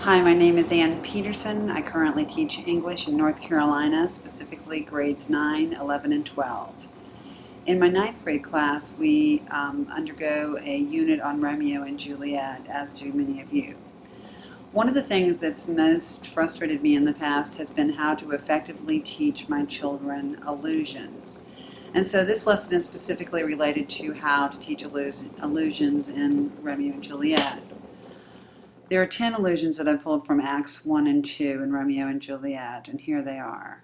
Hi, my name is Ann Peterson. I currently teach English in North Carolina, specifically grades 9, 11, and 12. In my ninth grade class, we undergo a unit on Romeo and Juliet, as do many of you. One of the things that's most frustrated me in the past has been how to effectively teach my children allusions. And so this lesson is specifically related to how to teach allusions in Romeo and Juliet. There are 10 allusions that I pulled from Acts 1 and 2 in Romeo and Juliet, and here they are.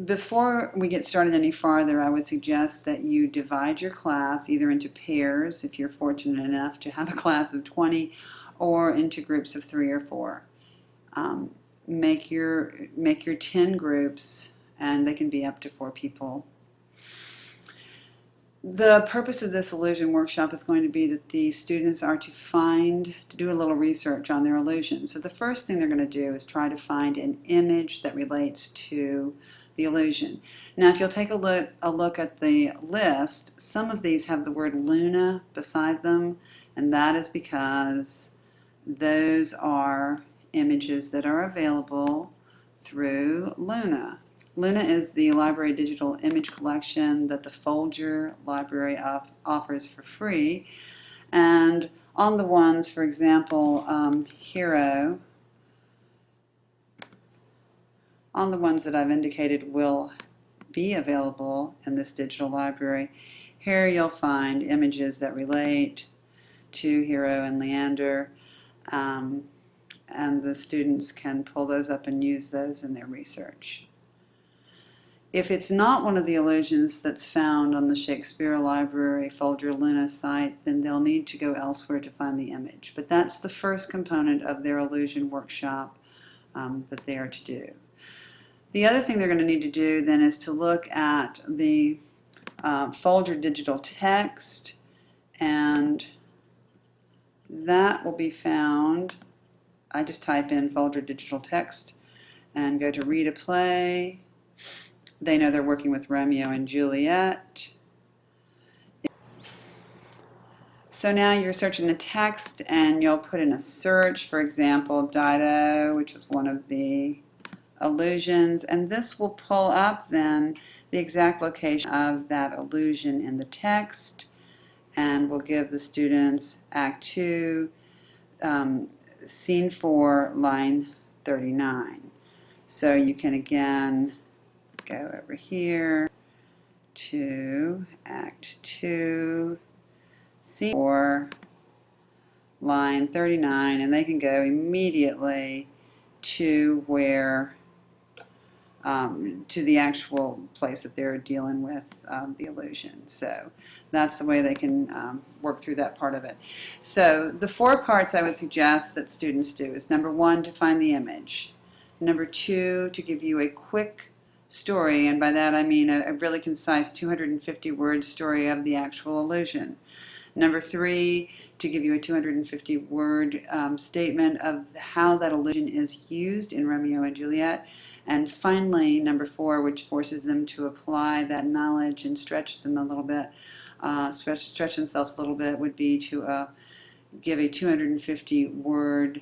Before we get started any farther, I would suggest that you divide your class either into pairs, if you're fortunate enough to have a class of 20, or into groups of 3 or 4. Make your 10 groups, and they can be up to 4 people. The purpose of this allusion workshop is going to be that the students are to do a little research on their allusion. So the first thing they're going to do is try to find an image that relates to the allusion. Now, if you'll take a look at the list, some of these have the word Luna beside them, and that is because those are images that are available through Luna. Luna is the library digital image collection that the Folger Library offers for free. And on the ones, for example, Hero, on the ones that I've indicated will be available in this digital library, here you'll find images that relate to Hero and Leander, and the students can pull those up and use those in their research. If it's not one of the allusions that's found on the Shakespeare Library Folger Luna site, then they'll need to go elsewhere to find the image. But that's the first component of their allusion workshop that they are to do. The other thing they're going to need to do then is to look at the Folger digital text, and that will be found. I just type in Folger digital text and go to read a play. They know they're working with Romeo and Juliet. So now you're searching the text and you'll put in a search, for example, Dido, which was one of the allusions, and this will pull up then the exact location of that allusion in the text, and will give the students Act 2, Scene 4, line 39. So you can again go over here to Act 2, Scene 4, line 39, and they can go immediately to where to the actual place that they're dealing with the allusion. So that's the way they can work through that part of it. So the 4 parts I would suggest that students do is, number 1, to find the image. Number 2, to give you a quick story, and by that I mean a really concise 250-word story of the actual allusion. Number 3, to give you a 250-word statement of how that allusion is used in Romeo and Juliet. And finally, number 4, which forces them to apply that knowledge and stretch them a little bit, stretch themselves a little bit, would be to give a 250-word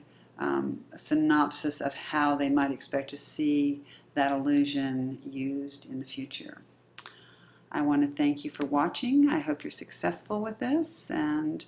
synopsis of how they might expect to see that allusion used in the future. I want to thank you for watching. I hope you're successful with this, and